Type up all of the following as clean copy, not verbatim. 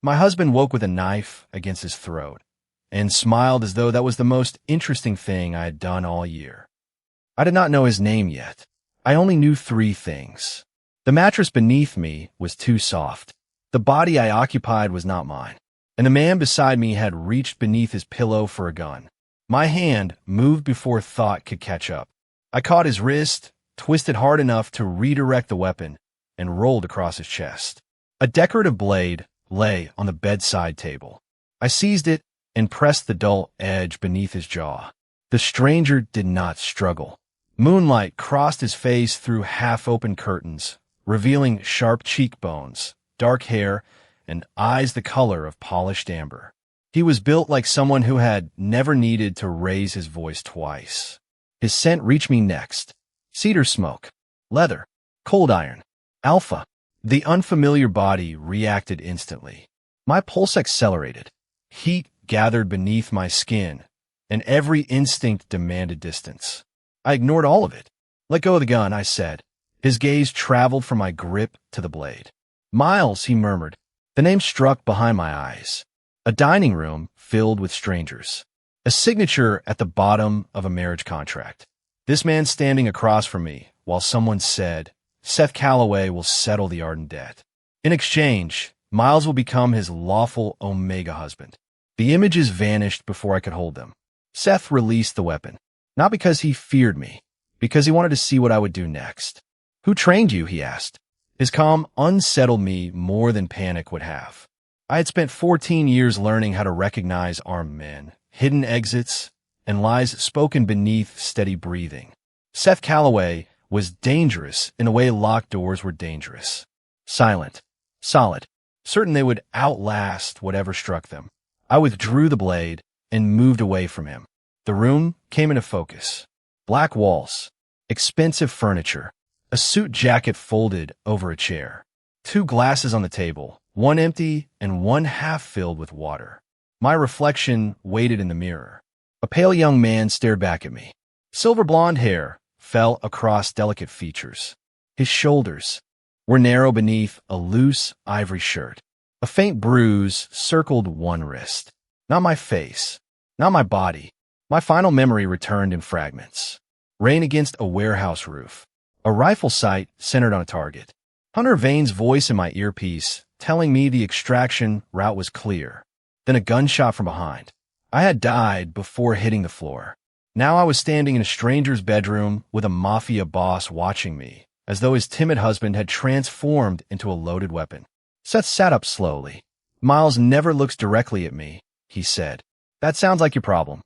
My husband woke with a knife against his throat and smiled as though that was the most interesting thing I had done all year. I did not know his name yet. I only knew 3 things. The mattress beneath me was too soft. The body I occupied was not mine. And the man beside me had reached beneath his pillow for a gun. My hand moved before thought could catch up. I caught his wrist, twisted hard enough to redirect the weapon, and rolled across his chest. A decorative blade lay on the bedside table. I seized it and pressed the dull edge beneath his jaw. The stranger did not struggle. Moonlight crossed his face through half-open curtains, revealing sharp cheekbones, dark hair, and eyes the color of polished amber. He was built like someone who had never needed to raise his voice twice. His scent reached me next. Cedar smoke, leather, cold iron, alpha. The unfamiliar body reacted instantly. My pulse accelerated. Heat gathered beneath my skin, and every instinct demanded distance. I ignored all of it. "Let go of the gun," I said. His gaze traveled from my grip to the blade. "Miles," he murmured. The name struck behind my eyes. A dining room filled with strangers. A signature at the bottom of a marriage contract. This man standing across from me while someone said, "Seth Calloway will settle the Arden debt. In exchange, Miles will become his lawful Omega husband." The images vanished before I could hold them. Seth released the weapon. Not because he feared me, because he wanted to see what I would do next. "Who trained you?" he asked. His calm unsettled me more than panic would have. I had spent 14 years learning how to recognize armed men, hidden exits, and lies spoken beneath steady breathing. Seth Calloway was dangerous in a way locked doors were dangerous. Silent, solid, certain they would outlast whatever struck them. I withdrew the blade and moved away from him. The room came into focus. Black walls, expensive furniture, a suit jacket folded over a chair, 2 glasses on the table, one empty and one half filled with water. My reflection waited in the mirror. A pale young man stared back at me. Silver blonde hair fell across delicate features. His shoulders were narrow beneath a loose ivory shirt. A faint bruise circled one wrist. Not my face, not my body. My final memory returned in fragments. Rain against a warehouse roof. A rifle sight centered on a target. Hunter Vane's voice in my earpiece telling me the extraction route was clear. Then a gunshot from behind. I had died before hitting the floor. Now I was standing in a stranger's bedroom with a mafia boss watching me, as though his timid husband had transformed into a loaded weapon. Seth sat up slowly. "Miles never looks directly at me," he said. "That sounds like your problem."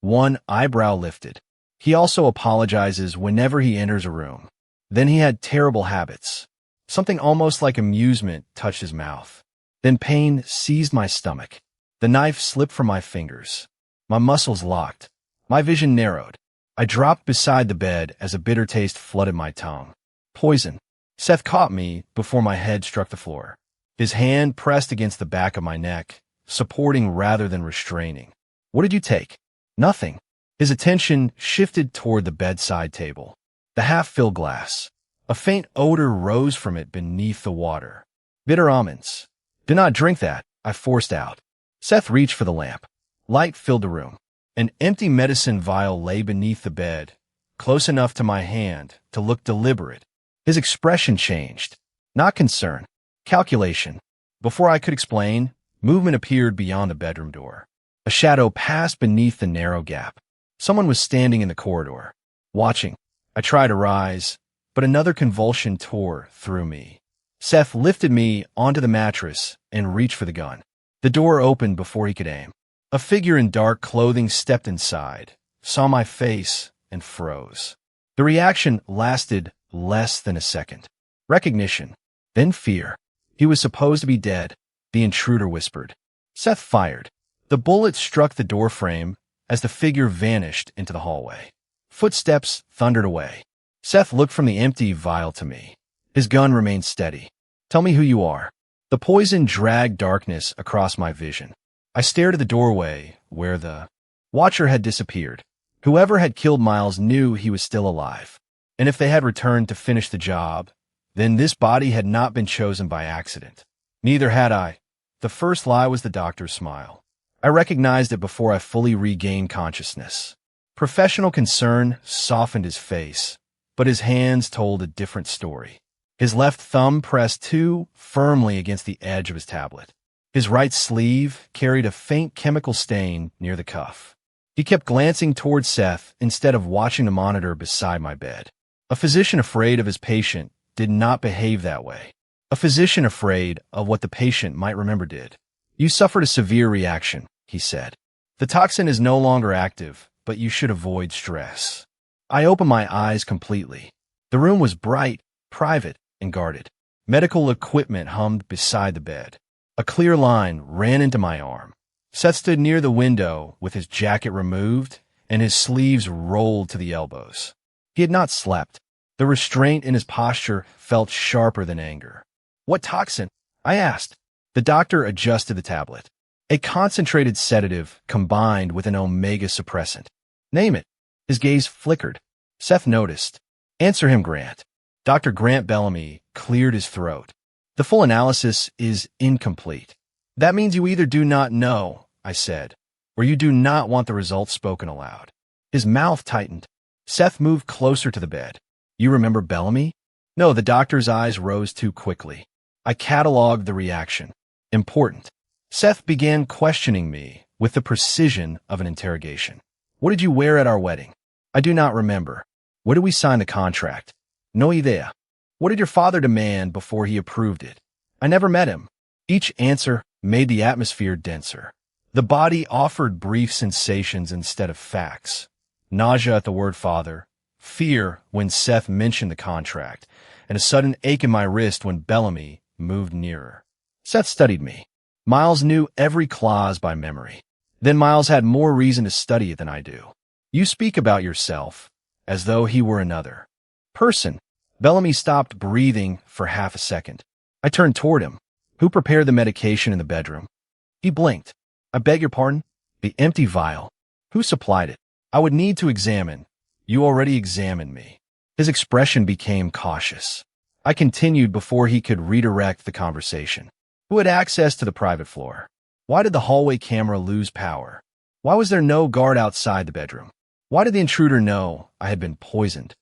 One eyebrow lifted. "He also apologizes whenever he enters a room." Then he had terrible habits. Something almost like amusement touched his mouth. Then pain seized my stomach. The knife slipped from my fingers. My muscles locked. My vision narrowed. I dropped beside the bed as a bitter taste flooded my tongue. Poison. Seth caught me before my head struck the floor. His hand pressed against the back of my neck, supporting rather than restraining. "What did you take?" "Nothing." His attention shifted toward the bedside table. The half-filled glass. A faint odor rose from it beneath the water. "Bitter almonds." "Do not drink that," I forced out. Seth reached for the lamp. Light filled the room. An empty medicine vial lay beneath the bed, close enough to my hand to look deliberate. His expression changed. Not concern. Calculation. Before I could explain, movement appeared beyond the bedroom door. A shadow passed beneath the narrow gap. Someone was standing in the corridor, watching. I tried to rise, but another convulsion tore through me. Seth lifted me onto the mattress and reached for the gun. The door opened before he could aim. A figure in dark clothing stepped inside, saw my face, and froze. The reaction lasted less than a second. Recognition, then fear. He was supposed to be dead, the intruder whispered. Seth fired. The bullet struck the doorframe as the figure vanished into the hallway. Footsteps thundered away. Seth looked from the empty vial to me. His gun remained steady. "Tell me who you are." The poison dragged darkness across my vision. I stared at the doorway where the watcher had disappeared. Whoever had killed Miles knew he was still alive. And if they had returned to finish the job, then this body had not been chosen by accident. Neither had I. The first lie was the doctor's smile. I recognized it before I fully regained consciousness. Professional concern softened his face, but his hands told a different story. His left thumb pressed too firmly against the edge of his tablet. His right sleeve carried a faint chemical stain near the cuff. He kept glancing toward Seth instead of watching the monitor beside my bed. A physician afraid of his patient did not behave that way. A physician afraid of what the patient might remember did. You suffered a severe reaction, he said. The toxin is no longer active, but you should avoid stress. I opened my eyes completely. The room was bright, private, and guarded. Medical equipment hummed beside the bed. A clear line ran into my arm. Seth stood near the window with his jacket removed and his sleeves rolled to the elbows. He had not slept. The restraint in his posture felt sharper than anger. What toxin? I asked. The doctor adjusted the tablet. A concentrated sedative combined with an omega suppressant. Name it. His gaze flickered. Seth noticed. Answer him, Grant. Dr. Grant Bellamy cleared his throat. The full analysis is incomplete. That means you either do not know, I said, or you do not want the results spoken aloud. His mouth tightened. Seth moved closer to the bed. You remember Bellamy? No, the doctor's eyes rose too quickly. I cataloged the reaction. Important. Seth began questioning me with the precision of an interrogation. What did you wear at our wedding? I do not remember. Where did we sign the contract? No idea. What did your father demand before he approved it? I never met him. Each answer made the atmosphere denser. The body offered brief sensations instead of facts. Nausea at the word father, fear when Seth mentioned the contract, and a sudden ache in my wrist when Bellamy moved nearer. Seth studied me. Miles knew every clause by memory. Then Miles had more reason to study it than I do. You speak about yourself as though he were another person. Bellamy stopped breathing for half a second. I turned toward him. Who prepared the medication in the bedroom? He blinked. I beg your pardon? The empty vial. Who supplied it? I would need to examine. You already examined me. His expression became cautious. I continued before he could redirect the conversation. Who had access to the private floor? Why did the hallway camera lose power? Why was there no guard outside the bedroom? Why did the intruder know I had been poisoned?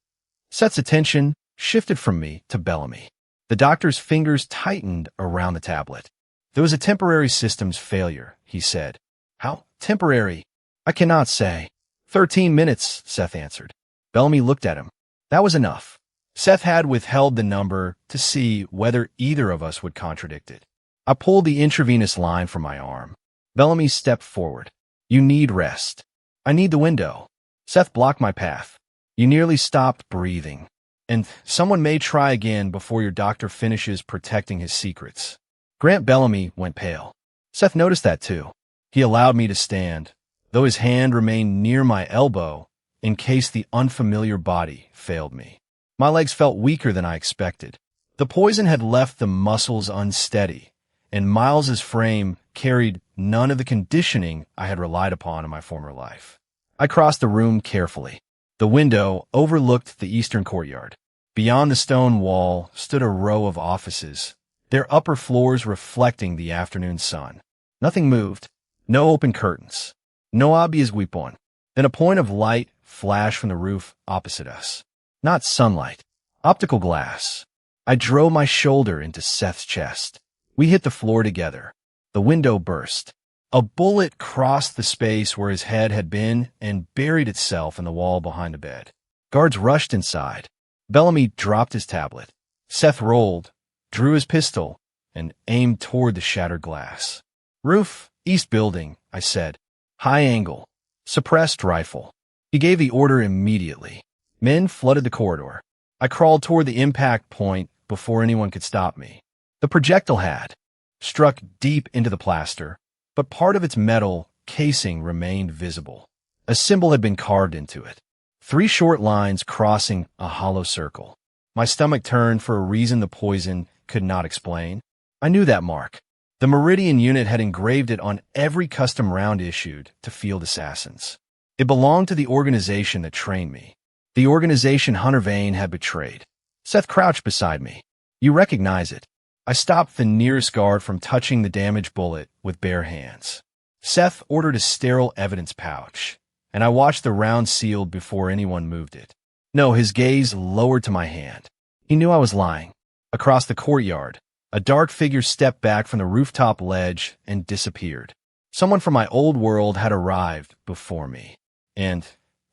Seth's attention shifted from me to Bellamy. The doctor's fingers tightened around the tablet. There was a temporary systems failure, he said. How temporary? I cannot say. 13 minutes, Seth answered. Bellamy looked at him. That was enough. Seth had withheld the number to see whether either of us would contradict it. I pulled the intravenous line from my arm. Bellamy stepped forward. You need rest. I need the window. Seth blocked my path. You nearly stopped breathing. And someone may try again before your doctor finishes protecting his secrets. Grant Bellamy went pale. Seth noticed that too. He allowed me to stand, though his hand remained near my elbow in case the unfamiliar body failed me. My legs felt weaker than I expected. The poison had left the muscles unsteady, and Miles's frame carried none of the conditioning I had relied upon in my former life. I crossed the room carefully. The window overlooked the eastern courtyard. Beyond the stone wall stood a row of offices, their upper floors reflecting the afternoon sun. Nothing moved. No open curtains. No obvious weapon. Then a point of light flashed from the roof opposite us. Not sunlight. Optical glass. I drove my shoulder into Seth's chest. We hit the floor together. The window burst. A bullet crossed the space where his head had been and buried itself in the wall behind the bed. Guards rushed inside. Bellamy dropped his tablet. Seth rolled, drew his pistol, and aimed toward the shattered glass. Roof, east building, I said. High angle. Suppressed rifle. He gave the order immediately. Men flooded the corridor. I crawled toward the impact point before anyone could stop me. The projectile had struck deep into the plaster, but part of its metal casing remained visible. A symbol had been carved into it. 3 short lines crossing a hollow circle. My stomach turned for a reason the poison could not explain. I knew that mark. The Meridian unit had engraved it on every custom round issued to field assassins. It belonged to the organization that trained me. The organization Hunter Vane had betrayed. Seth crouched beside me. You recognize it. I stopped the nearest guard from touching the damaged bullet with bare hands. Seth ordered a sterile evidence pouch, and I watched the round sealed before anyone moved it. No, his gaze lowered to my hand. He knew I was lying. Across the courtyard, a dark figure stepped back from the rooftop ledge and disappeared. Someone from my old world had arrived before me, and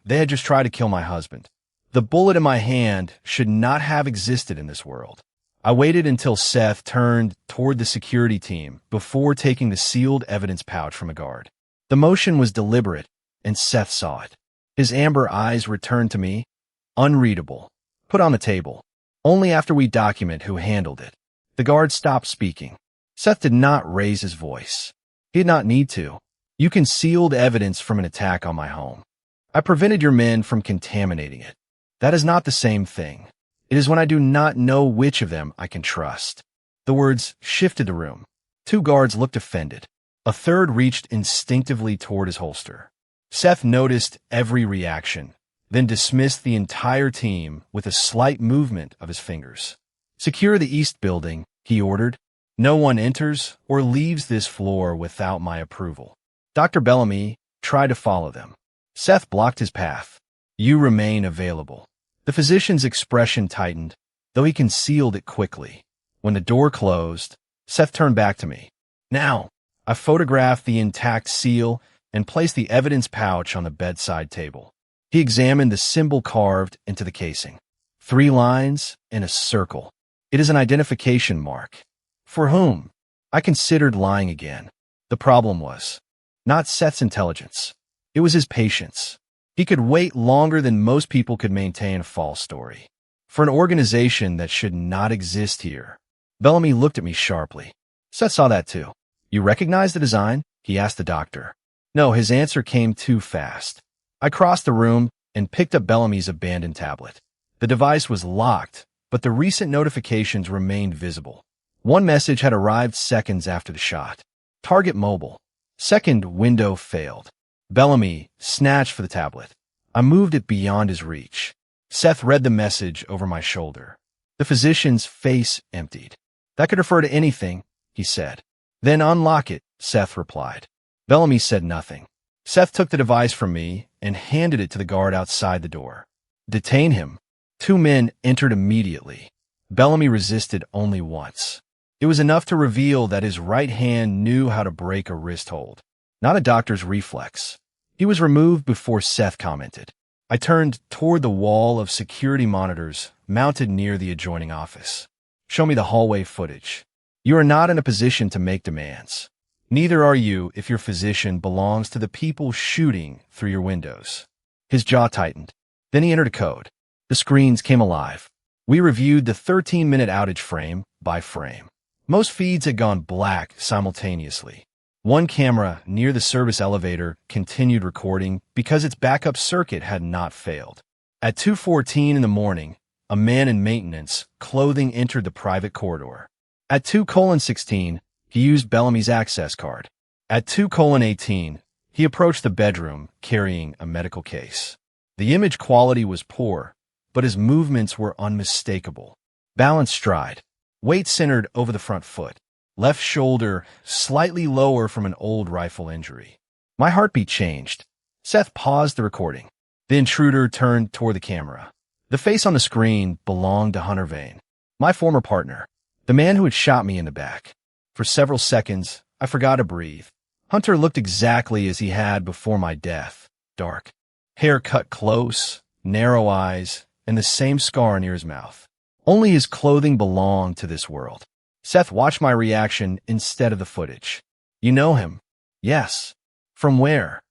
they had just tried to kill my husband. The bullet in my hand should not have existed in this world. I waited until Seth turned toward the security team before taking the sealed evidence pouch from a guard. The motion was deliberate, and Seth saw it. His amber eyes returned to me, unreadable, put on the table. Only after we document who handled it. The guard stopped speaking. Seth did not raise his voice. He did not need to. You concealed evidence from an attack on my home. I prevented your men from contaminating it. That is not the same thing. It is when I do not know which of them I can trust. The words shifted the room. 2 guards looked offended. A third reached instinctively toward his holster. Seth noticed every reaction, then dismissed the entire team with a slight movement of his fingers. Secure the east building, he ordered. No one enters or leaves this floor without my approval. Dr. Bellamy tried to follow them. Seth blocked his path. You remain available. The physician's expression tightened, though he concealed it quickly. When the door closed, Seth turned back to me. Now, I photographed the intact seal and placed the evidence pouch on the bedside table. He examined the symbol carved into the casing. 3 lines and a circle. It is an identification mark. For whom? I considered lying again. The problem was not Seth's intelligence. It was his patience. He could wait longer than most people could maintain a false story. For an organization that should not exist here. Bellamy looked at me sharply. Seth saw that too. You recognize the design? He asked the doctor. No, his answer came too fast. I crossed the room and picked up Bellamy's abandoned tablet. The device was locked, but the recent notifications remained visible. One message had arrived seconds after the shot. Target mobile. Second window failed. Bellamy snatched for the tablet. I moved it beyond his reach. Seth read the message over my shoulder. The physician's face emptied. That could refer to anything, he said. Then unlock it, Seth replied. Bellamy said nothing. Seth took the device from me and handed it to the guard outside the door. Detain him. 2 men entered immediately. Bellamy resisted only once. It was enough to reveal that his right hand knew how to break a wrist hold. Not a doctor's reflex. He was removed before Seth commented. I turned toward the wall of security monitors mounted near the adjoining office. Show me the hallway footage. You are not in a position to make demands. Neither are you if your physician belongs to the people shooting through your windows. His jaw tightened. Then he entered a code. The screens came alive. We reviewed the 13-minute outage frame by frame. Most feeds had gone black simultaneously. One camera near the service elevator continued recording because its backup circuit had not failed. At 2:14 in the morning, a man in maintenance clothing entered the private corridor. At 2:16, he used Bellamy's access card. At 2:18, he approached the bedroom carrying a medical case. The image quality was poor, but his movements were unmistakable. Balanced stride, weight centered over the front foot. Left shoulder slightly lower from an old rifle injury. My heartbeat changed. Seth paused the recording. The intruder turned toward the camera. The face on the screen belonged to Hunter Vane, my former partner, the man who had shot me in the back. For several seconds, I forgot to breathe. Hunter looked exactly as he had before my death. Dark. Hair cut close, narrow eyes, and the same scar near his mouth. Only his clothing belonged to this world. Seth watched my reaction instead of the footage. You know him? Yes. From where?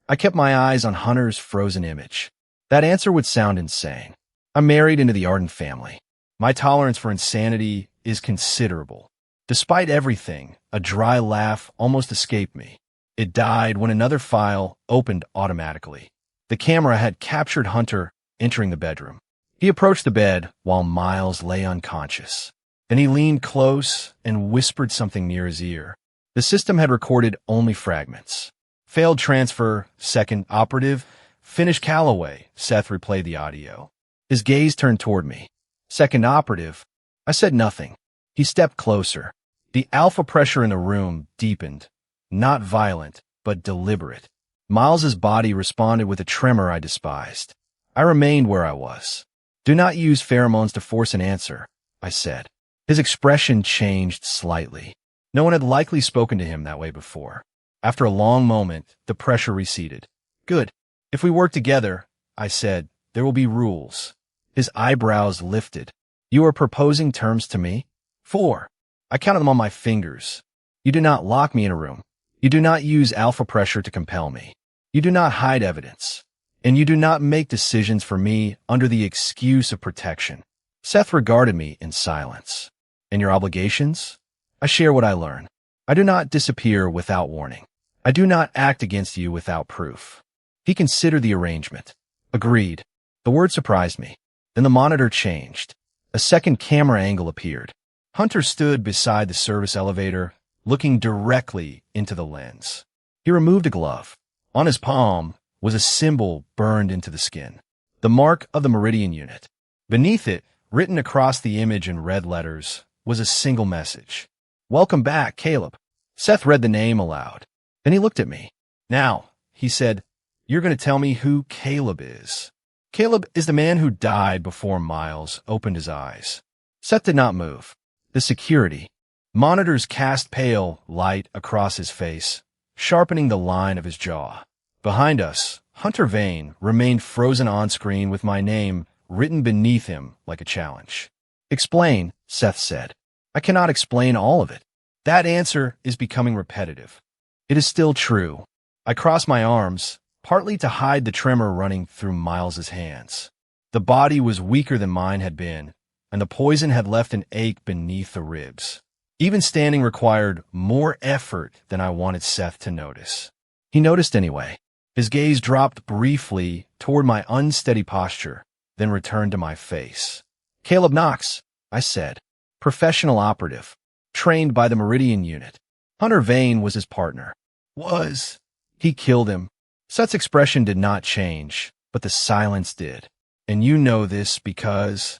I kept my eyes on Hunter's frozen image. That answer would sound insane. I'm married into the Arden family. My tolerance for insanity is considerable. Despite everything, a dry laugh almost escaped me. It died when another file opened automatically. The camera had captured Hunter entering the bedroom. He approached the bed while Miles lay unconscious. Then he leaned close and whispered something near his ear. The system had recorded only fragments. Failed transfer, second operative, finish Calloway. Seth replayed the audio. His gaze turned toward me. Second operative. I said nothing. He stepped closer. The alpha pressure in the room deepened, not violent, but deliberate. Miles's body responded with a tremor I despised. I remained where I was. Do not use pheromones to force an answer, I said. His expression changed slightly. No one had likely spoken to him that way before. After a long moment, the pressure receded. Good. If we work together, I said, there will be rules. His eyebrows lifted. You are proposing terms to me? 4. I counted them on my fingers. You do not lock me in a room. You do not use alpha pressure to compel me. You do not hide evidence. And you do not make decisions for me under the excuse of protection. Seth regarded me in silence. And your obligations? I share what I learn. I do not disappear without warning. I do not act against you without proof. He considered the arrangement. Agreed. The word surprised me. Then the monitor changed. A second camera angle appeared. Hunter stood beside the service elevator, looking directly into the lens. He removed a glove. On his palm was a symbol burned into the skin, the mark of the Meridian unit. Beneath it, written across the image in red letters, was a single message. Welcome back, Caleb. Seth read the name aloud. Then he looked at me. Now, he said, you're going to tell me who Caleb is. Caleb is the man who died before Miles opened his eyes. Seth did not move. The security. Monitors cast pale light across his face, sharpening the line of his jaw. Behind us, Hunter Vane remained frozen on screen with my name written beneath him like a challenge. Explain, Seth said. I cannot explain all of it. That answer is becoming repetitive. It is still true. I crossed my arms, partly to hide the tremor running through Miles's hands. The body was weaker than mine had been, and the poison had left an ache beneath the ribs. Even standing required more effort than I wanted Seth to notice. He noticed anyway. His gaze dropped briefly toward my unsteady posture, then returned to my face. Caleb Knox, I said. Professional operative. Trained by the Meridian unit. Hunter Vane was his partner. Was. He killed him. Seth's expression did not change, but the silence did. And you know this because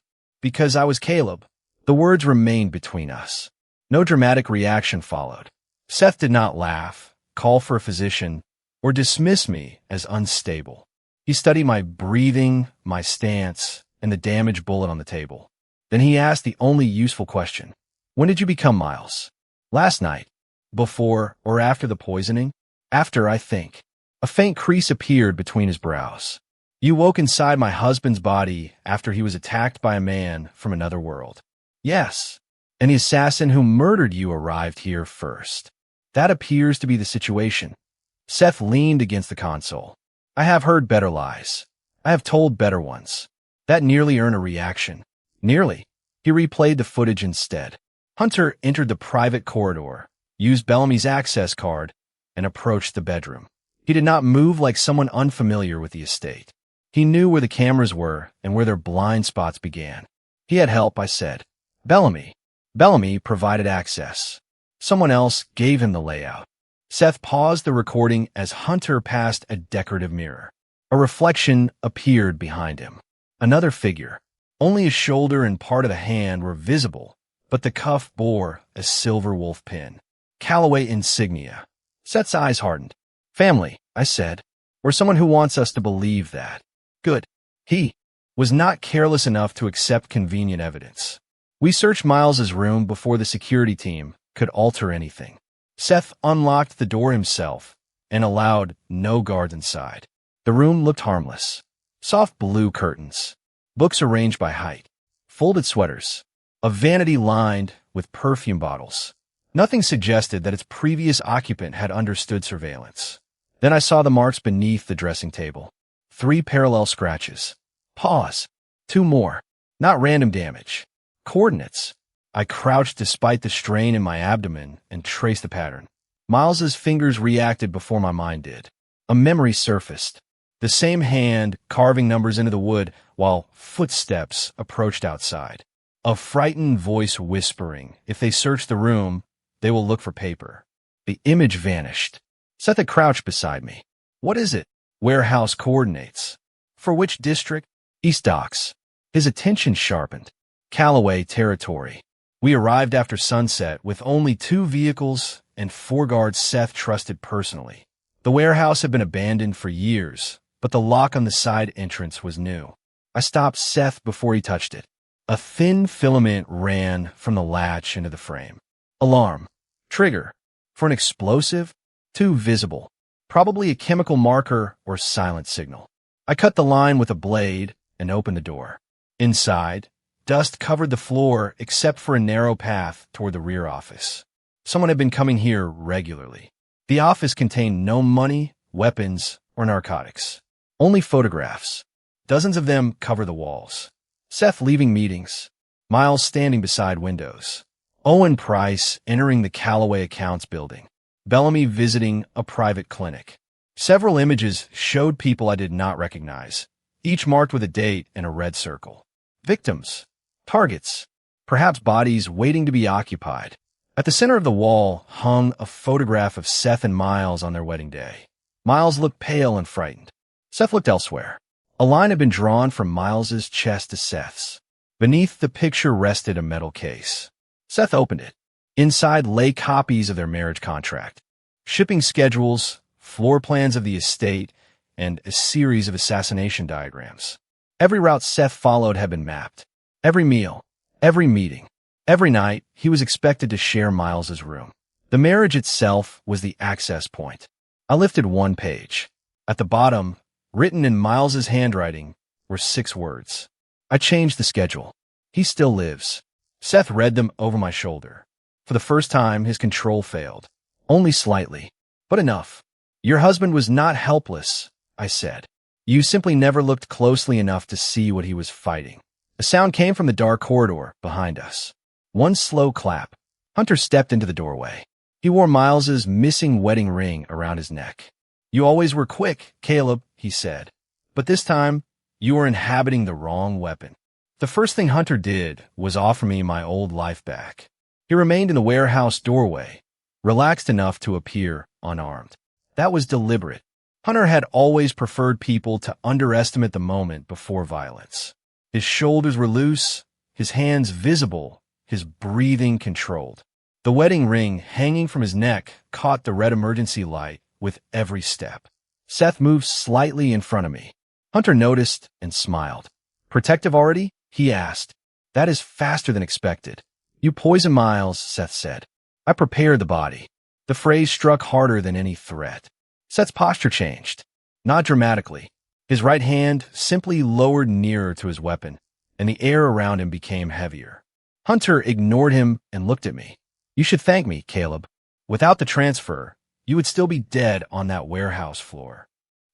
I was Caleb. The words remained between us. No dramatic reaction followed. Seth did not laugh, call for a physician, or dismiss me as unstable. He studied my breathing, my stance, and the damaged bullet on the table. Then he asked the only useful question. When did you become Miles? Last night. Before or after the poisoning? After, I think. A faint crease appeared between his brows. You woke inside my husband's body after he was attacked by a man from another world. Yes. And the assassin who murdered you arrived here first. That appears to be the situation. Seth leaned against the console. I have heard better lies. I have told better ones. That nearly earned a reaction. Nearly. He replayed the footage instead. Hunter entered the private corridor, used Bellamy's access card, and approached the bedroom. He did not move like someone unfamiliar with the estate. He knew where the cameras were and where their blind spots began. He had help, I said. Bellamy provided access. Someone else gave him the layout. Seth paused the recording as Hunter passed a decorative mirror. A reflection appeared behind him. Another figure. Only his shoulder and part of the hand were visible, but the cuff bore a silver wolf pin. Calloway insignia. Seth's eyes hardened. Family, I said, or someone who wants us to believe that. Good. He was not careless enough to accept convenient evidence. We searched Miles's room before the security team could alter anything. Seth unlocked the door himself and allowed no guards inside. The room looked harmless. Soft blue curtains, books arranged by height, folded sweaters, a vanity lined with perfume bottles. Nothing suggested that its previous occupant had understood surveillance. Then I saw the marks beneath the dressing table. 3 parallel scratches. Pause. 2 more. Not random damage. Coordinates. I crouched despite the strain in my abdomen and traced the pattern. Miles's fingers reacted before my mind did. A memory surfaced. The same hand carving numbers into the wood while footsteps approached outside. A frightened voice whispering, if they search the room, they will look for paper. The image vanished. Seth had crouched beside me. What is it? Warehouse coordinates. For which district? East Docks. His attention sharpened. Calloway territory. We arrived after sunset with only 2 vehicles and 4 guards Seth trusted personally. The warehouse had been abandoned for years, but the lock on the side entrance was new. I stopped Seth before he touched it. A thin filament ran from the latch into the frame. Alarm. Trigger. For an explosive? Too visible. Probably a chemical marker or silent signal. I cut the line with a blade and opened the door. Inside, dust covered the floor except for a narrow path toward the rear office. Someone had been coming here regularly. The office contained no money, weapons, or narcotics. Only photographs. Dozens of them cover the walls. Seth leaving meetings. Miles standing beside windows. Owen Price entering the Calloway accounts building. Bellamy visiting a private clinic. Several images showed people I did not recognize, each marked with a date and a red circle. Victims. Targets. Perhaps bodies waiting to be occupied. At the center of the wall hung a photograph of Seth and Miles on their wedding day. Miles looked pale and frightened. Seth looked elsewhere. A line had been drawn from Miles's chest to Seth's. Beneath the picture rested a metal case. Seth opened it. Inside lay copies of their marriage contract, shipping schedules, floor plans of the estate, and a series of assassination diagrams. Every route Seth followed had been mapped. Every meal, every meeting, every night, he was expected to share Miles's room. The marriage itself was the access point. I lifted one page. At the bottom, written in Miles's handwriting, were 6 words. I changed the schedule. He still lives. Seth read them over my shoulder. For the first time, his control failed. Only slightly, but enough. Your husband was not helpless, I said. You simply never looked closely enough to see what he was fighting. A sound came from the dark corridor behind us. One slow clap. Hunter stepped into the doorway. He wore Miles's missing wedding ring around his neck. You always were quick, Caleb, he said. But this time, you were inhabiting the wrong weapon. The first thing Hunter did was offer me my old life back. He remained in the warehouse doorway, relaxed enough to appear unarmed. That was deliberate. Hunter had always preferred people to underestimate the moment before violence. His shoulders were loose, his hands visible, his breathing controlled. The wedding ring hanging from his neck caught the red emergency light with every step. Seth moved slightly in front of me. Hunter noticed and smiled. Protective already? He asked. That is faster than expected. You poisoned Miles, Seth said. I prepared the body. The phrase struck harder than any threat. Seth's posture changed. Not dramatically. His right hand simply lowered nearer to his weapon, and the air around him became heavier. Hunter ignored him and looked at me. You should thank me, Caleb. Without the transfer, you would still be dead on that warehouse floor.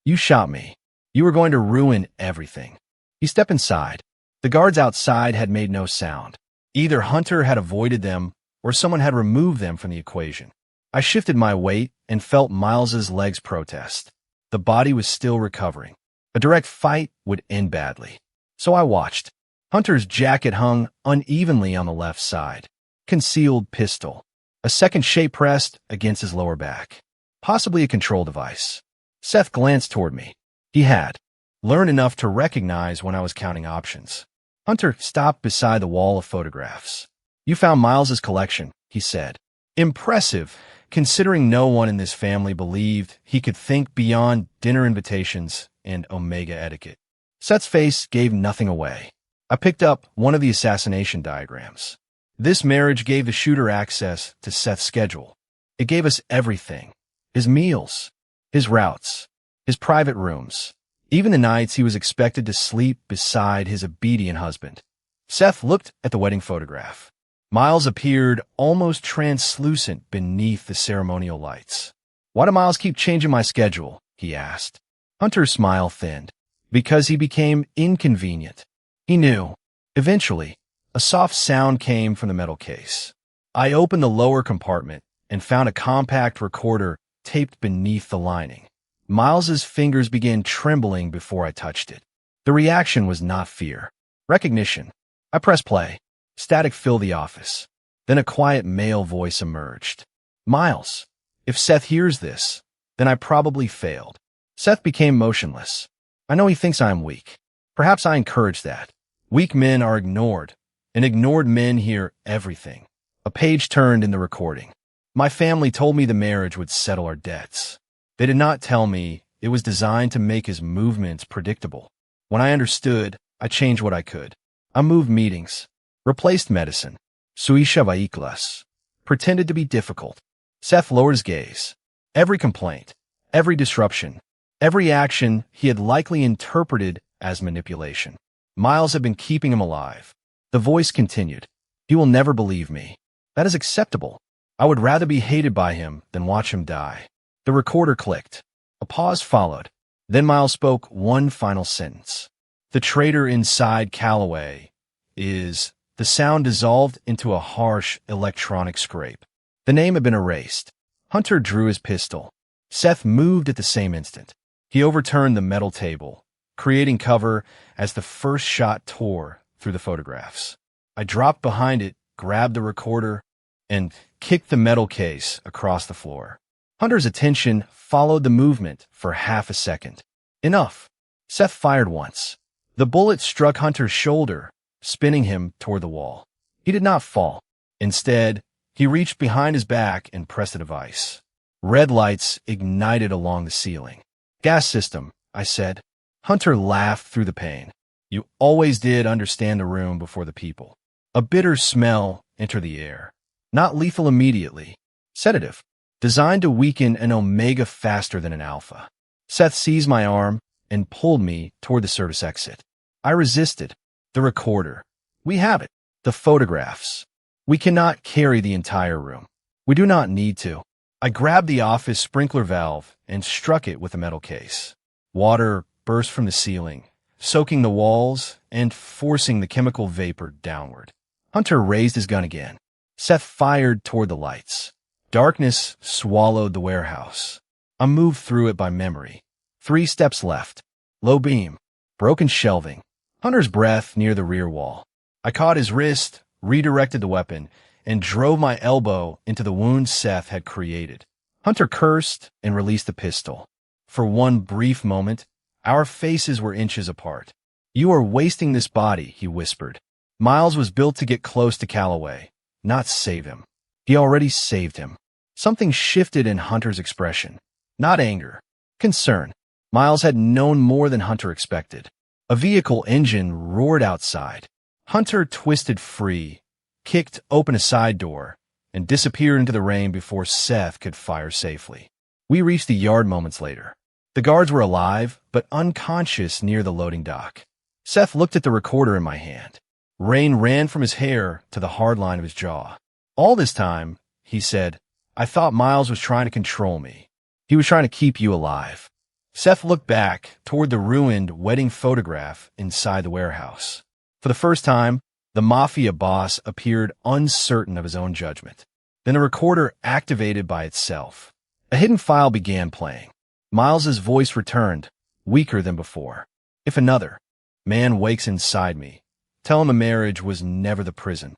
You shot me. You were going to ruin everything. He stepped inside. The guards outside had made no sound. Either Hunter had avoided them or someone had removed them from the equation. I shifted my weight and felt Miles's legs protest. The body was still recovering. A direct fight would end badly. So I watched. Hunter's jacket hung unevenly on the left side. Concealed pistol. A second shape pressed against his lower back. Possibly a control device. Seth glanced toward me. He had learned enough to recognize when I was counting options. Hunter stopped beside the wall of photographs. You found Miles's collection, he said. Impressive, considering no one in this family believed he could think beyond dinner invitations and Omega etiquette. Seth's face gave nothing away. I picked up one of the assassination diagrams. This marriage gave the shooter access to Seth's schedule. It gave us everything. His meals, his routes, his private rooms, even the nights he was expected to sleep beside his obedient husband. Seth looked at the wedding photograph. Miles appeared almost translucent beneath the ceremonial lights. Why do Miles keep changing my schedule? He asked. Hunter's smile thinned. Because he became inconvenient. He knew. Eventually, a soft sound came from the metal case. I opened the lower compartment and found a compact recorder taped beneath the lining. Miles's fingers began trembling before I touched it. The reaction was not fear. Recognition. I pressed play. Static filled the office. Then a quiet male voice emerged. Miles, if Seth hears this, then I probably failed. Seth became motionless. I know he thinks I am weak. Perhaps I encourage that. Weak men are ignored, and ignored men hear everything. A page turned in the recording. My family told me the marriage would settle our debts. They did not tell me it was designed to make his movements predictable. When I understood, I changed what I could. I moved meetings, replaced medicine, suisha vehículos, pretended to be difficult. Seth lowered his gaze. Every complaint, every disruption, every action he had likely interpreted as manipulation. Miles had been keeping him alive. The voice continued. He will never believe me. That is acceptable. I would rather be hated by him than watch him die. The recorder clicked. A pause followed. Then Miles spoke one final sentence. The traitor inside Calloway is... The sound dissolved into a harsh electronic scrape. The name had been erased. Hunter drew his pistol. Seth moved at the same instant. He overturned the metal table, creating cover as the first shot tore through the photographs. I dropped behind it, grabbed the recorder, and kicked the metal case across the floor. Hunter's attention followed the movement for half a second. Enough. Seth fired once. The bullet struck Hunter's shoulder, spinning him toward the wall. He did not fall. Instead, he reached behind his back and pressed a device. Red lights ignited along the ceiling. Gas system, I said. Hunter laughed through the pain. You always did understand the room before the people. A bitter smell entered the air. Not lethal immediately. Sedative. Designed to weaken an Omega faster than an Alpha. Seth seized my arm and pulled me toward the service exit. I resisted. The recorder. We have it. The photographs. We cannot carry the entire room. We do not need to. I grabbed the office sprinkler valve and struck it with a metal case. Water burst from the ceiling, soaking the walls and forcing the chemical vapor downward. Hunter raised his gun again. Seth fired toward the lights. Darkness swallowed the warehouse. I moved through it by memory. 3 steps left. Low beam. Broken shelving. Hunter's breath near the rear wall. I caught his wrist, redirected the weapon, and drove my elbow into the wound Seth had created. Hunter cursed and released the pistol. For one brief moment, our faces were inches apart. You are wasting this body, he whispered. Miles was built to get close to Calloway, not save him. He already saved him. Something shifted in Hunter's expression. Not anger. Concern. Miles had known more than Hunter expected. A vehicle engine roared outside. Hunter twisted free, kicked open a side door, and disappeared into the rain before Seth could fire safely. We reached the yard moments later. The guards were alive, but unconscious near the loading dock. Seth looked at the recorder in my hand. Rain ran from his hair to the hard line of his jaw. All this time, he said, I thought Miles was trying to control me. He was trying to keep you alive. Seth looked back toward the ruined wedding photograph inside the warehouse. For the first time, the Mafia boss appeared uncertain of his own judgment. Then the recorder activated by itself. A hidden file began playing. Miles's voice returned, weaker than before. If another man wakes inside me, tell him a marriage was never the prison.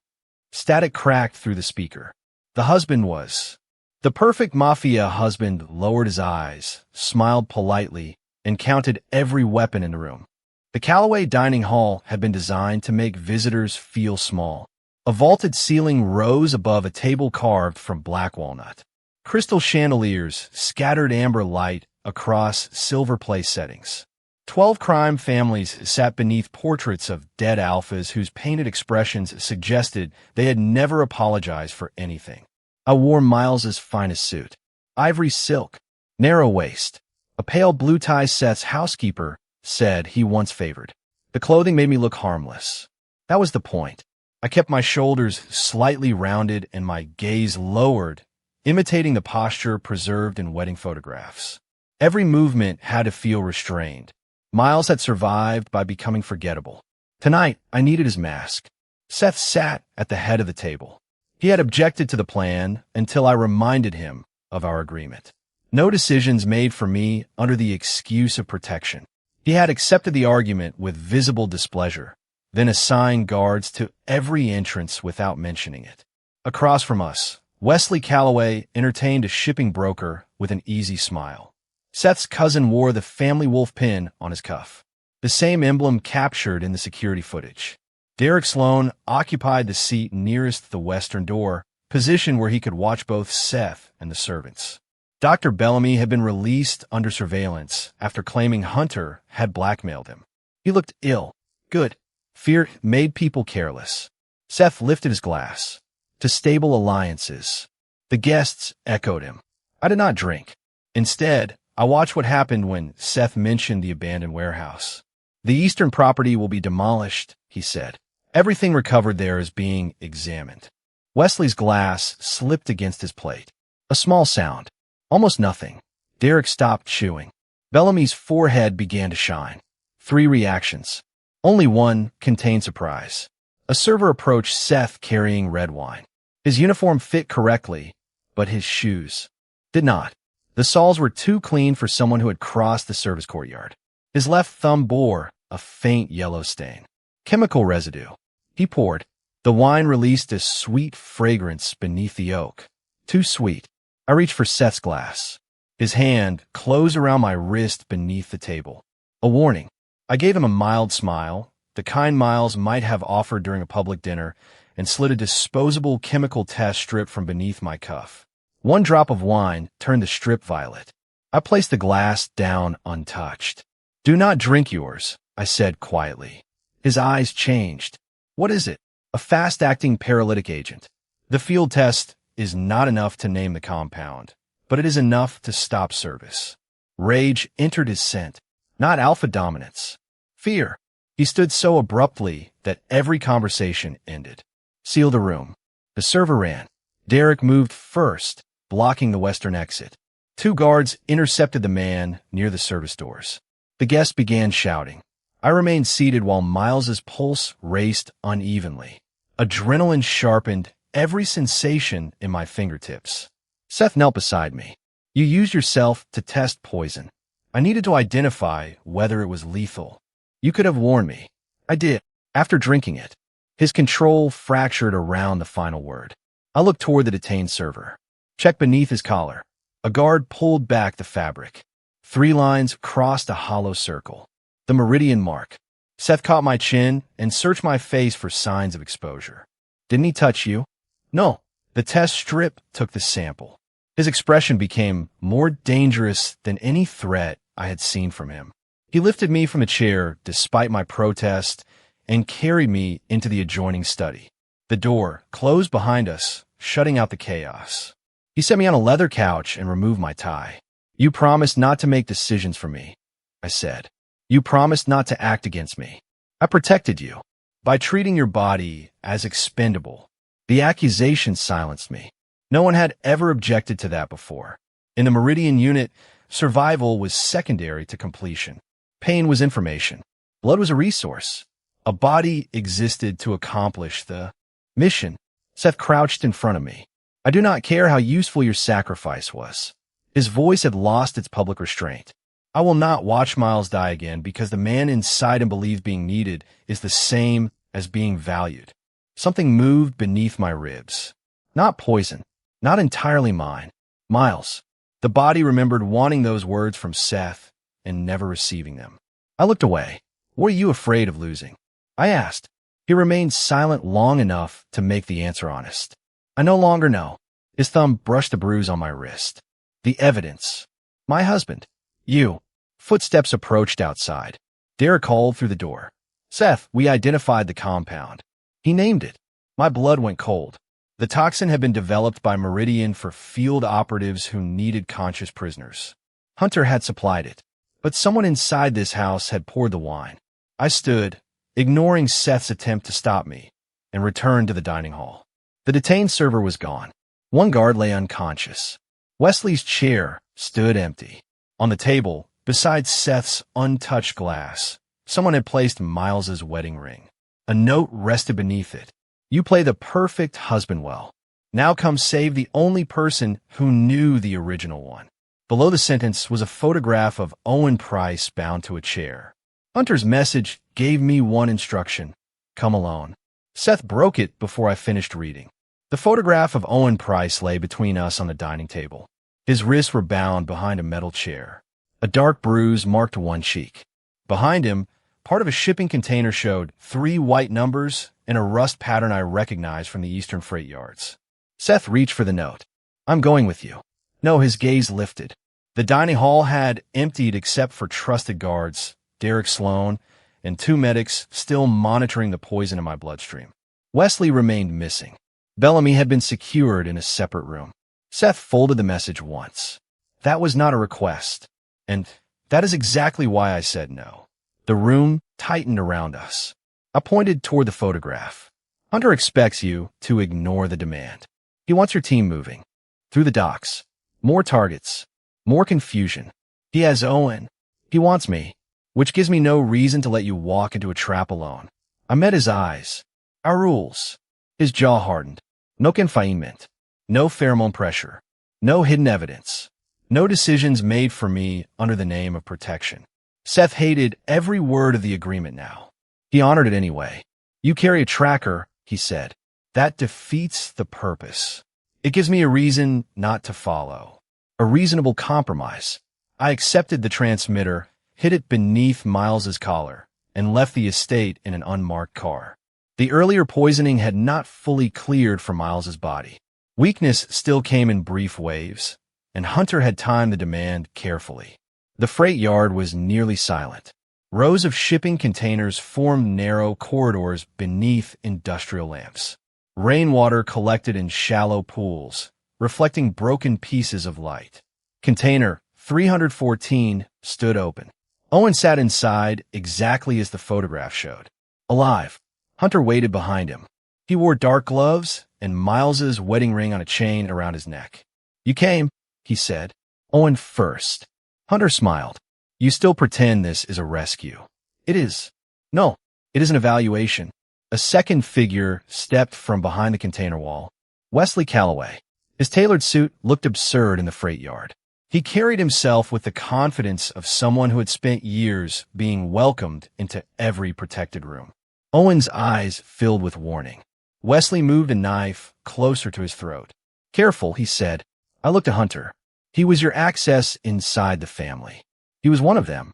Static cracked through the speaker. The husband was. The perfect Mafia husband lowered his eyes, smiled politely, and counted every weapon in the room. The Calloway dining hall had been designed to make visitors feel small. A vaulted ceiling rose above a table carved from black walnut. Crystal chandeliers scattered amber light across silver place settings. 12 crime families sat beneath portraits of dead alphas whose painted expressions suggested they had never apologized for anything. I wore Miles's finest suit. Ivory silk, narrow waist, a pale blue tie Seth's housekeeper said he once favored. The clothing made me look harmless. That was the point. I kept my shoulders slightly rounded and my gaze lowered, imitating the posture preserved in wedding photographs. Every movement had to feel restrained. Miles had survived by becoming forgettable. Tonight, I needed his mask. Seth sat at the head of the table. He had objected to the plan until I reminded him of our agreement. No decisions made for me under the excuse of protection. He had accepted the argument with visible displeasure, then assigned guards to every entrance without mentioning it. Across from us, Wesley Calloway entertained a shipping broker with an easy smile. Seth's cousin wore the family wolf pin on his cuff, the same emblem captured in the security footage. Derek Sloan occupied the seat nearest the western door, position where he could watch both Seth and the servants. Dr. Bellamy had been released under surveillance after claiming Hunter had blackmailed him. He looked ill. Good. Fear made people careless. Seth lifted his glass. To stable alliances. The guests echoed him. I did not drink. Instead, I watched what happened when Seth mentioned the abandoned warehouse. The eastern property will be demolished, he said. Everything recovered there is being examined. Wesley's glass slipped against his plate. A small sound. Almost nothing. Derek stopped chewing. Bellamy's forehead began to shine. 3 reactions. Only one contained surprise. A server approached Seth carrying red wine. His uniform fit correctly, but his shoes did not. The soles were too clean for someone who had crossed the service courtyard. His left thumb bore a faint yellow stain. Chemical residue. He poured. The wine released a sweet fragrance beneath the oak. Too sweet. I reached for Seth's glass. His hand closed around my wrist beneath the table. A warning. I gave him a mild smile, the kind Miles might have offered during a public dinner, and slid a disposable chemical test strip from beneath my cuff. 1 drop of wine turned the strip violet. I placed the glass down untouched. Do not drink yours, I said quietly. His eyes changed. What is it? A fast-acting paralytic agent. The field test is not enough to name the compound, but it is enough to stop service. Rage entered his scent, not alpha dominance. Fear. He stood so abruptly that every conversation ended. Seal the room. The server ran. Derek moved first, blocking the western exit. 2 guards intercepted the man near the service doors. The guests began shouting. I remained seated while Miles's pulse raced unevenly. Adrenaline sharpened every sensation in my fingertips. Seth knelt beside me. You used yourself to test poison. I needed to identify whether it was lethal. You could have warned me. I did. After drinking it. His control fractured around the final word. I looked toward the detained server. Checked beneath his collar. A guard pulled back the fabric. 3 lines crossed a hollow circle. The meridian mark. Seth caught my chin and searched my face for signs of exposure. Didn't he touch you? No. The test strip took the sample. His expression became more dangerous than any threat I had seen from him. He lifted me from the chair despite my protest and carried me into the adjoining study. The door closed behind us, shutting out the chaos. He set me on a leather couch and removed my tie. You promised not to make decisions for me, I said. You promised not to act against me. I protected you by treating your body as expendable. The accusation silenced me. No one had ever objected to that before. In the Meridian unit, survival was secondary to completion. Pain was information. Blood was a resource. A body existed to accomplish the mission. Seth crouched in front of me. I do not care how useful your sacrifice was. His voice had lost its public restraint. I will not watch Miles die again because the man inside him believes being needed is the same as being valued. Something moved beneath my ribs. Not poison. Not entirely mine. Miles. The body remembered wanting those words from Seth and never receiving them. I looked away. What are you afraid of losing? I asked. He remained silent long enough to make the answer honest. I no longer know. His thumb brushed a bruise on my wrist. The evidence. My husband. You. Footsteps approached outside. Derek called through the door. Seth, we identified the compound. He named it. My blood went cold. The toxin had been developed by Meridian for field operatives who needed conscious prisoners. Hunter had supplied it, but someone inside this house had poured the wine. I stood, ignoring Seth's attempt to stop me, and returned to the dining hall. The detained server was gone. 1 guard lay unconscious. Wesley's chair stood empty. On the table, beside Seth's untouched glass, someone had placed Miles's wedding ring. A note rested beneath it. You play the perfect husband well. Now come save the only person who knew the original one. Below the sentence was a photograph of Owen Price bound to a chair. Hunter's message gave me one instruction. Come alone. Seth broke it before I finished reading. The photograph of Owen Price lay between us on the dining table. His wrists were bound behind a metal chair. A dark bruise marked one cheek. Behind him part of a shipping container showed 3 white numbers and a rust pattern I recognized from the eastern freight yards. Seth reached for the note. "I'm going with you." No, his gaze lifted. The dining hall had emptied except for trusted guards, Derek Sloan, and 2 medics still monitoring the poison in my bloodstream. Wesley remained missing. Bellamy had been secured in a separate room. Seth folded the message once. That was not a request, and that is exactly why I said no. The room tightened around us. I pointed toward the photograph. "Hunter expects you to ignore the demand. He wants your team moving. Through the docks. More targets. More confusion. He has Owen. He wants me, which gives me no reason to let you walk into a trap alone." I met his eyes. "Our rules." His jaw hardened. No confinement. No pheromone pressure. No hidden evidence. No decisions made for me under the name of protection. Seth hated every word of the agreement now. He honored it anyway. "You carry a tracker," he said. "That defeats the purpose. It gives me a reason not to follow. A reasonable compromise." I accepted the transmitter, hid it beneath Miles's collar, and left the estate in an unmarked car. The earlier poisoning had not fully cleared from Miles's body. Weakness still came in brief waves, and Hunter had timed the demand carefully. The freight yard was nearly silent. Rows of shipping containers formed narrow corridors beneath industrial lamps. Rainwater collected in shallow pools, reflecting broken pieces of light. Container 314 stood open. Owen sat inside exactly as the photograph showed. Alive. Hunter waited behind him. He wore dark gloves and Miles's wedding ring on a chain around his neck. "You came," he said. "Owen first." Hunter smiled. "You still pretend this is a rescue." "It is." "No, it is an evaluation." A second figure stepped from behind the container wall. Wesley Calloway. His tailored suit looked absurd in the freight yard. He carried himself with the confidence of someone who had spent years being welcomed into every protected room. Owen's eyes filled with warning. Wesley moved a knife closer to his throat. "Careful," he said. I looked at Hunter. "He was your access inside the family. He was one of them."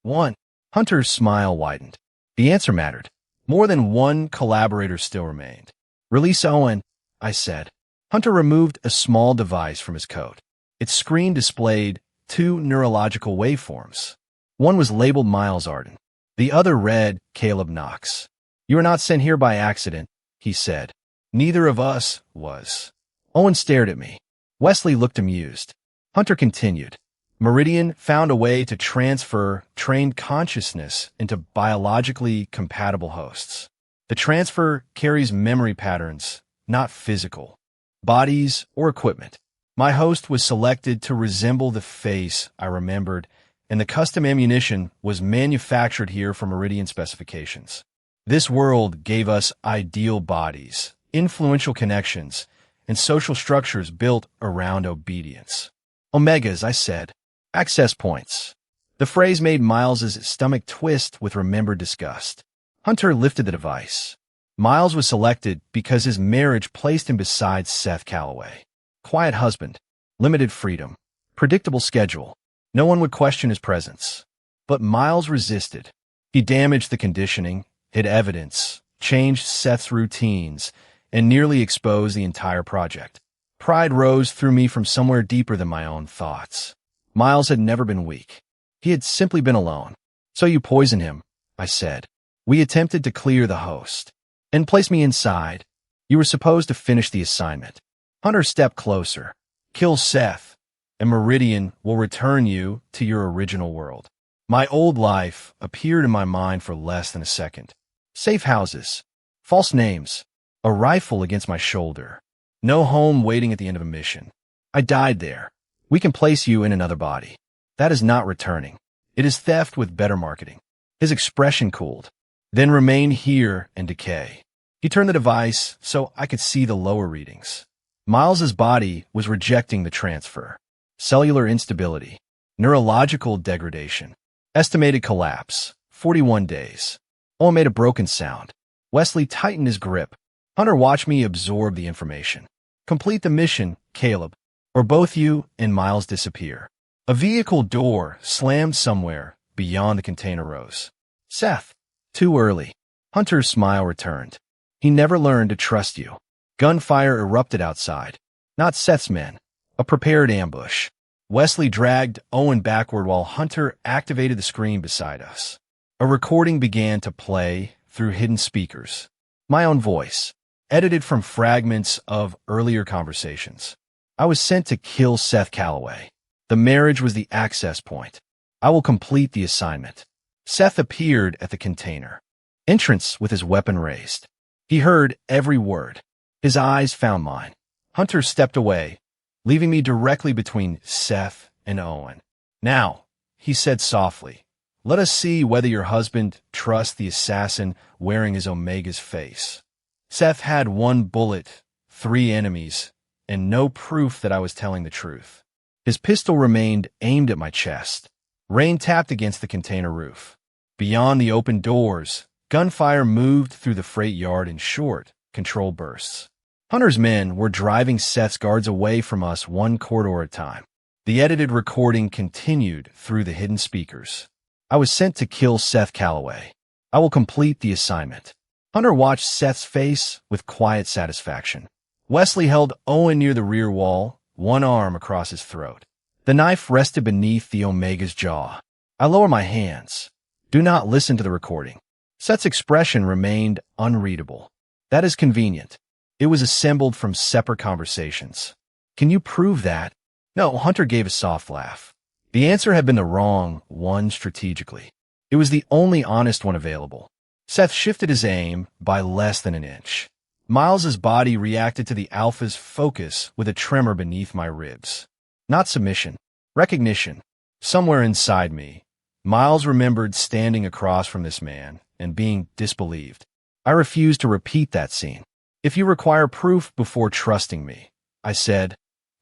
"One." Hunter's smile widened. The answer mattered. More than one collaborator still remained. "Release Owen," I said. Hunter removed a small device from his coat. Its screen displayed 2 neurological waveforms. One was labeled Miles Arden. The other read Caleb Knox. "You were not sent here by accident," he said. "Neither of us was." Owen stared at me. Wesley looked amused. Hunter continued. "Meridian found a way to transfer trained consciousness into biologically compatible hosts. The transfer carries memory patterns, not physical, bodies or equipment. My host was selected to resemble the face I remembered, and the custom ammunition was manufactured here for Meridian specifications. This world gave us ideal bodies, influential connections, and social structures built around obedience." "Omegas," I said. "Access points." The phrase made Miles's stomach twist with remembered disgust. Hunter lifted the device. Miles was selected because his marriage placed him beside Seth Calloway. Quiet husband, limited freedom, predictable schedule. No one would question his presence. But Miles resisted. He damaged the conditioning, hid evidence, changed Seth's routines, and nearly exposed the entire project. Pride rose through me from somewhere deeper than my own thoughts. Miles had never been weak. He had simply been alone. "So you poisoned him," I said. "We attempted to clear the host. And place me inside. You were supposed to finish the assignment." Hunter stepped closer. "Kill Seth, and Meridian will return you to your original world." My old life appeared in my mind for less than a second. Safe houses, false names, a rifle against my shoulder. No home waiting at the end of a mission. I died there. We can place you in another body. That is not returning. It is theft with better marketing. His expression cooled. Then remain here and decay. He turned the device so I could see the lower readings. Miles's body was rejecting the transfer. Cellular instability, neurological degradation, estimated collapse, 41 days. Owen made a broken sound. Wesley tightened his grip. Hunter watched me absorb the information. "Complete the mission, Caleb, or both you and Miles disappear." A vehicle door slammed somewhere beyond the container rows. Seth. Too early. Hunter's smile returned. He never learned to trust you. Gunfire erupted outside. Not Seth's men. A prepared ambush. Wesley dragged Owen backward while Hunter activated the screen beside us. A recording began to play through hidden speakers. My own voice, edited from fragments of earlier conversations. I was sent to kill Seth Calloway. The marriage was the access point. I will complete the assignment. Seth appeared at the container. Entrance with his weapon raised. He heard every word. His eyes found mine. Hunter stepped away, leaving me directly between Seth and Owen. Now, he said softly, let us see whether your husband trusts the assassin wearing his Omega's face. Seth had 1 bullet, 3 enemies, and no proof that I was telling the truth. His pistol remained aimed at my chest. Rain tapped against the container roof. Beyond the open doors, gunfire moved through the freight yard in short, controlled bursts. Hunter's men were driving Seth's guards away from us 1 corridor at a time. The edited recording continued through the hidden speakers. I was sent to kill Seth Calloway. I will complete the assignment. Hunter watched Seth's face with quiet satisfaction. Wesley held Owen near the rear wall, 1 arm across his throat. The knife rested beneath the Omega's jaw. I lower my hands. Do not listen to the recording. Seth's expression remained unreadable. That is convenient. It was assembled from separate conversations. Can you prove that? No, Hunter gave a soft laugh. The answer had been the wrong one strategically. It was the only honest one available. Seth shifted his aim by less than an inch. Miles's body reacted to the Alpha's focus with a tremor beneath my ribs. Not submission, recognition. Somewhere inside me, Miles remembered standing across from this man and being disbelieved. I refused to repeat that scene. If you require proof before trusting me, I said,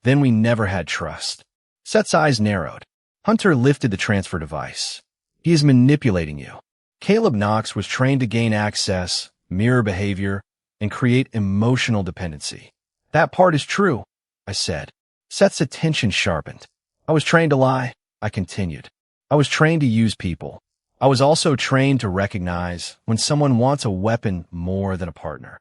then we never had trust. Seth's eyes narrowed. Hunter lifted the transfer device. He is manipulating you. Caleb Knox was trained to gain access, mirror behavior, and create emotional dependency. That part is true, I said. Seth's attention sharpened. I was trained to lie, I continued. I was trained to use people. I was also trained to recognize when someone wants a weapon more than a partner.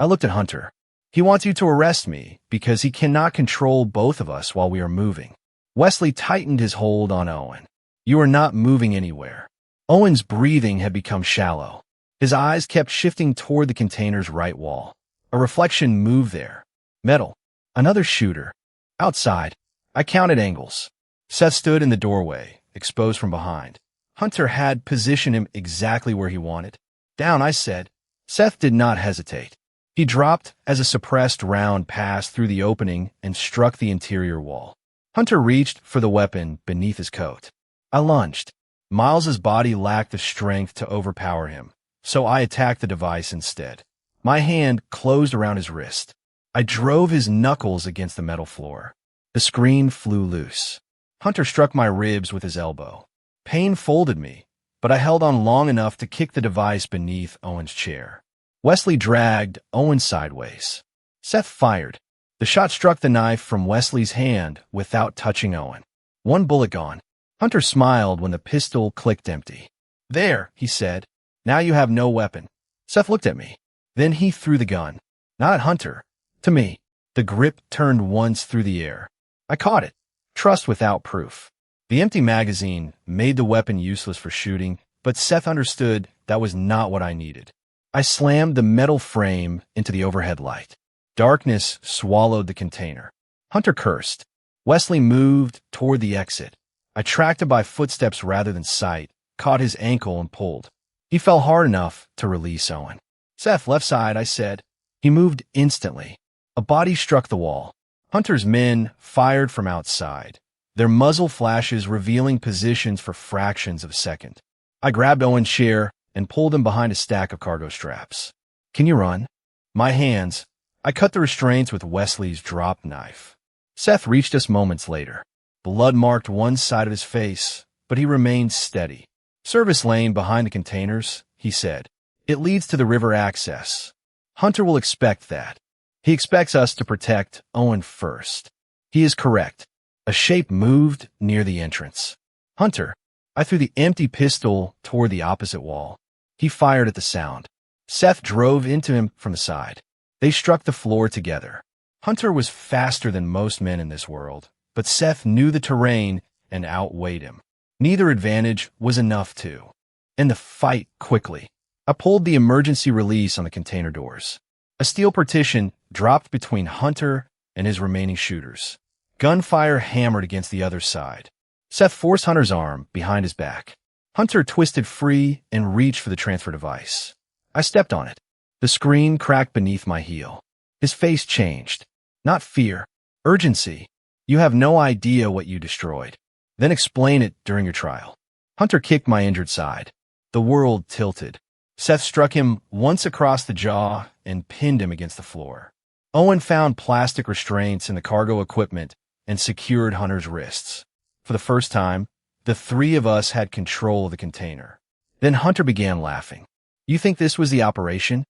I looked at Hunter. He wants you to arrest me because he cannot control both of us while we are moving. Wesley tightened his hold on Owen. You are not moving anywhere. Owen's breathing had become shallow. His eyes kept shifting toward the container's right wall. A reflection moved there. Metal. Another shooter. Outside. I counted angles. Seth stood in the doorway, exposed from behind. Hunter had positioned him exactly where he wanted. Down, I said. Seth did not hesitate. He dropped as a suppressed round passed through the opening and struck the interior wall. Hunter reached for the weapon beneath his coat. I lunged. Miles's body lacked the strength to overpower him, so I attacked the device instead. My hand closed around his wrist. I drove his knuckles against the metal floor. The screen flew loose. Hunter struck my ribs with his elbow. Pain folded me, but I held on long enough to kick the device beneath Owen's chair. Wesley dragged Owen sideways. Seth fired. The shot struck the knife from Wesley's hand without touching Owen. 1 bullet gone. Hunter smiled when the pistol clicked empty. There, he said. Now you have no weapon. Seth looked at me. Then he threw the gun. Not at Hunter. To me. The grip turned once through the air. I caught it. Trust without proof. The empty magazine made the weapon useless for shooting, but Seth understood that was not what I needed. I slammed the metal frame into the overhead light. Darkness swallowed the container. Hunter cursed. Wesley moved toward the exit. I tracked him by footsteps rather than sight, caught his ankle and pulled. He fell hard enough to release Owen. Seth, left side, I said. He moved instantly. A body struck the wall. Hunter's men fired from outside, their muzzle flashes revealing positions for fractions of a second. I grabbed Owen's chair and pulled him behind a stack of cargo straps. Can you run? My hands. I cut the restraints with Wesley's dropped knife. Seth reached us moments later. Blood marked one side of his face, but he remained steady. Service lane behind the containers, he said. It leads to the river access. Hunter will expect that. He expects us to protect Owen first. He is correct. A shape moved near the entrance. Hunter. I threw the empty pistol toward the opposite wall. He fired at the sound. Seth drove into him from the side. They struck the floor together. Hunter was faster than most men in this world, but Seth knew the terrain and outweighed him. Neither advantage was enough to end the fight quickly. I pulled the emergency release on the container doors. A steel partition dropped between Hunter and his remaining shooters. Gunfire hammered against the other side. Seth forced Hunter's arm behind his back. Hunter twisted free and reached for the transfer device. I stepped on it. The screen cracked beneath my heel. His face changed. Not fear, urgency. You have no idea what you destroyed. Then explain it during your trial. Hunter kicked my injured side. The world tilted. Seth struck him once across the jaw and pinned him against the floor. Owen found plastic restraints in the cargo equipment and secured Hunter's wrists. For the first time, the three of us had control of the container. Then Hunter began laughing. You think this was the operation?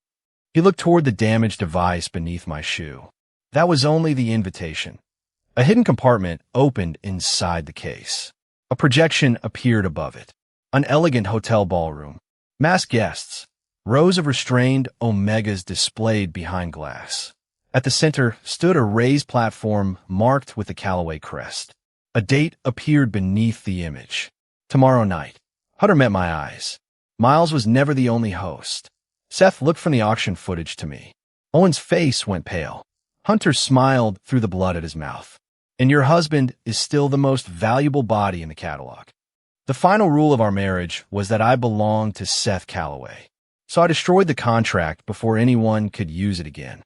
He looked toward the damaged device beneath my shoe. That was only the invitation. A hidden compartment opened inside the case. A projection appeared above it. An elegant hotel ballroom. Masked guests. Rows of restrained Omegas displayed behind glass. At the center stood a raised platform marked with the Calloway crest. A date appeared beneath the image. Tomorrow night. Hunter met my eyes. Miles was never the only host. Seth looked from the auction footage to me. Owen's face went pale. Hunter smiled through the blood at his mouth. And your husband is still the most valuable body in the catalog. The final rule of our marriage was that I belonged to Seth Calloway. So I destroyed the contract before anyone could use it again.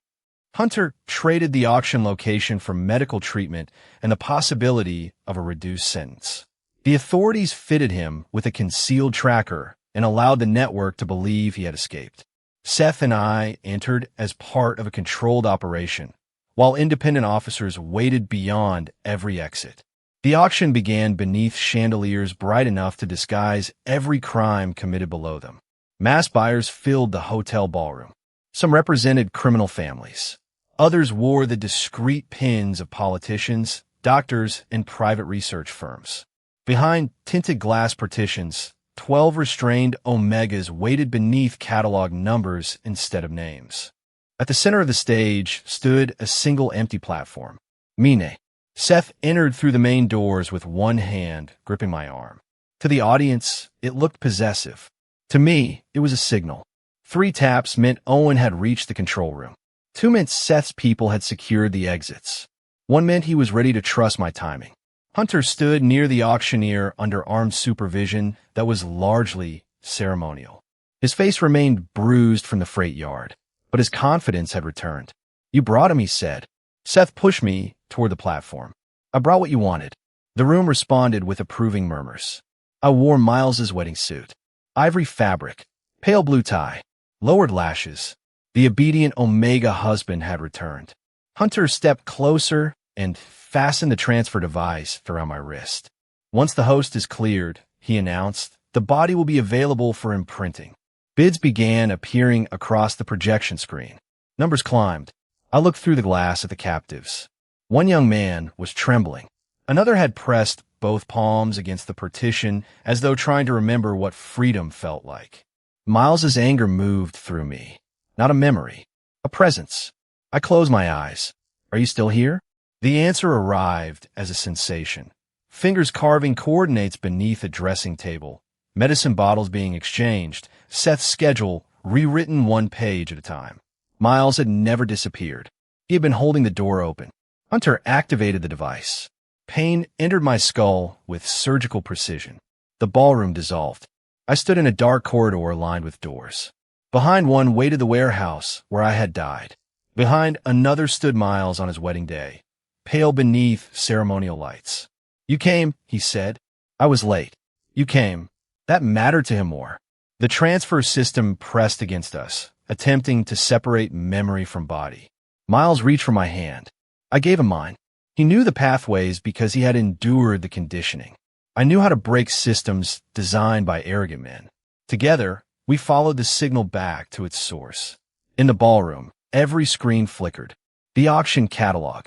Hunter traded the auction location for medical treatment and the possibility of a reduced sentence. The authorities fitted him with a concealed tracker and allowed the network to believe he had escaped. Seth and I entered as part of a controlled operation, while independent officers waited beyond every exit. The auction began beneath chandeliers bright enough to disguise every crime committed below them. Mass buyers filled the hotel ballroom. Some represented criminal families. Others wore the discreet pins of politicians, doctors, and private research firms. Behind tinted glass partitions, 12 restrained Omegas waited beneath catalog numbers instead of names. At the center of the stage stood a single empty platform. Mine. Seth entered through the main doors with one hand gripping my arm. To the audience, it looked possessive. To me, it was a signal. 3 taps meant Owen had reached the control room. 2 meant Seth's people had secured the exits. 1 meant he was ready to trust my timing. Hunter stood near the auctioneer under armed supervision that was largely ceremonial. His face remained bruised from the freight yard, but his confidence had returned. You brought him, he said. Seth pushed me toward the platform. I brought what you wanted. The room responded with approving murmurs. I wore Miles's wedding suit. Ivory fabric, pale blue tie, lowered lashes. The obedient Omega husband had returned. Hunter stepped closer and fastened the transfer device around my wrist. Once the host is cleared, he announced, the body will be available for imprinting. Bids began appearing across the projection screen. Numbers climbed. I looked through the glass at the captives. 1 young man was trembling. Another had pressed both palms against the partition as though trying to remember what freedom felt like. Miles's anger moved through me. Not a memory, a presence. I closed my eyes. Are you still here? The answer arrived as a sensation. Fingers carving coordinates beneath a dressing table. Medicine bottles being exchanged. Seth's schedule rewritten 1 page at a time. Miles had never disappeared. He had been holding the door open. Hunter activated the device. Pain entered my skull with surgical precision. The ballroom dissolved. I stood in a dark corridor lined with doors. Behind one waited the warehouse where I had died. Behind another stood Miles on his wedding day, pale beneath ceremonial lights. You came, he said. I was late. You came. That mattered to him more. The transfer system pressed against us, attempting to separate memory from body. Miles reached for my hand. I gave him mine. He knew the pathways because he had endured the conditioning. I knew how to break systems designed by arrogant men. Together, we followed the signal back to its source. In the ballroom, every screen flickered. The auction catalog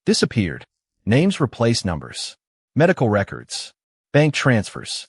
disappeared. Names replaced numbers. Medical records. Bank transfers.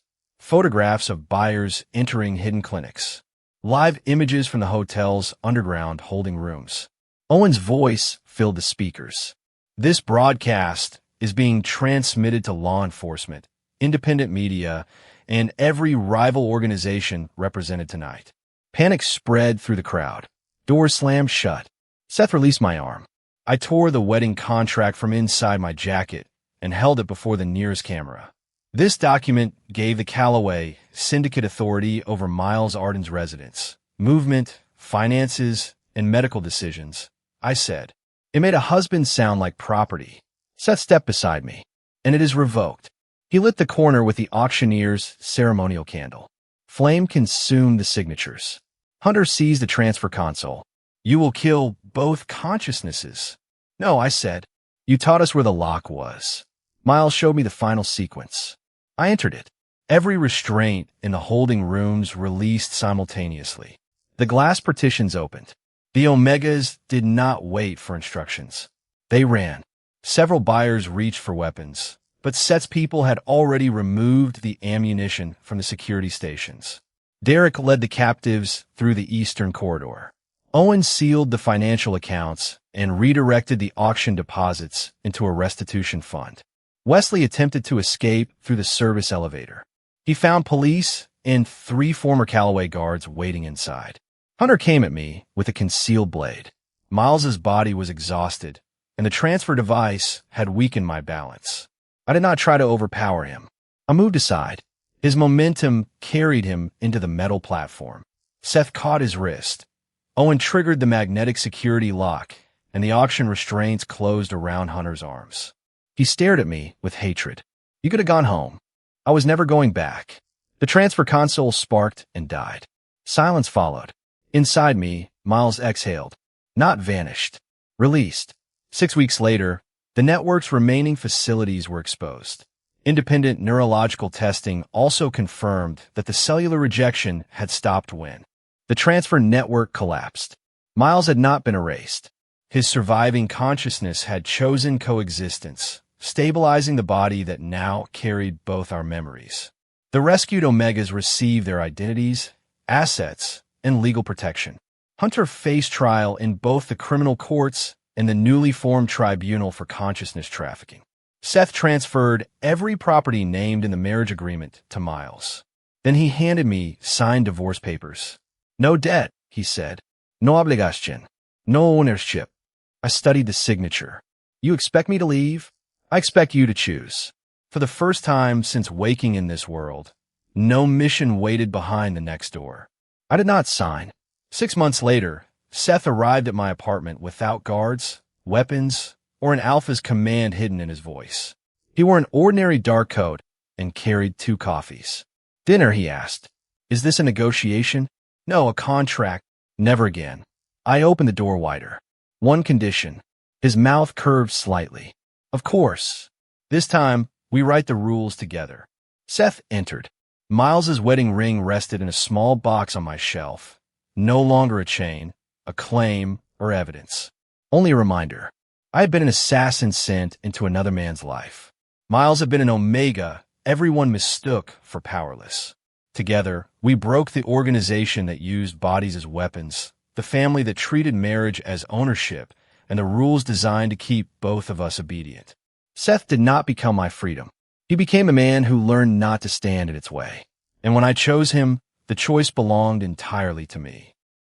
photographs of buyers entering hidden clinics, live images from the hotel's underground holding rooms. Owen's voice filled the speakers. This broadcast is being transmitted to law enforcement, independent media, and every rival organization represented tonight. Panic spread through the crowd. Doors slammed shut. Seth released my arm. I tore the wedding contract from inside my jacket and held it before the nearest camera. This document gave the Calloway Syndicate authority over Miles Arden's residence, movement, finances, and medical decisions, I said. It made a husband sound like property. Seth stepped beside me, and it is revoked. He lit the corner with the auctioneer's ceremonial candle. Flame consumed the signatures. Hunter seized the transfer console. You will kill both consciousnesses. No, I said. You taught us where the lock was. Miles showed me the final sequence. I entered it. Every restraint in the holding rooms released simultaneously. The glass partitions opened. The Omegas did not wait for instructions. They ran. Several buyers reached for weapons, but Seth's people had already removed the ammunition from the security stations. Derek led the captives through the eastern corridor. Owen sealed the financial accounts and redirected the auction deposits into a restitution fund. Wesley attempted to escape through the service elevator. He found police and 3 former Calloway guards waiting inside. Hunter came at me with a concealed blade. Miles's body was exhausted, and the transfer device had weakened my balance. I did not try to overpower him. I moved aside. His momentum carried him into the metal platform. Seth caught his wrist. Owen triggered the magnetic security lock, and the auction restraints closed around Hunter's arms. He stared at me with hatred. You could have gone home. I was never going back. The transfer console sparked and died. Silence followed. Inside me, Miles exhaled. Not vanished. Released. 6 weeks later, the network's remaining facilities were exposed. Independent neurological testing also confirmed that the cellular rejection had stopped when the transfer network collapsed. Miles had not been erased. His surviving consciousness had chosen coexistence, stabilizing the body that now carried both our memories. The rescued Omegas received their identities, assets, and legal protection. Hunter faced trial in both the criminal courts and the newly formed tribunal for consciousness trafficking. Seth transferred every property named in the marriage agreement to Miles. Then he handed me signed divorce papers. No debt, he said. No obligación. No ownership. I studied the signature. You expect me to leave? I expect you to choose. For the first time since waking in this world, no mission waited behind the next door. I did not sign. 6 months later, Seth arrived at my apartment without guards, weapons, or an Alpha's command hidden in his voice. He wore an ordinary dark coat and carried 2 coffees. Dinner, he asked. Is this a negotiation? No, a contract. Never again. I opened the door wider. One condition. His mouth curved slightly. Of course. This time, we write the rules together. Seth entered. Miles's wedding ring rested in a small box on my shelf. No longer a chain, a claim, or evidence. Only a reminder. I had been an assassin sent into another man's life. Miles had been an Omega everyone mistook for powerless. Together, we broke the organization that used bodies as weapons, the family that treated marriage as ownership, and the rules designed to keep both of us obedient. Seth did not become my freedom. He became a man who learned not to stand in its way. And when I chose him, the choice belonged entirely to me.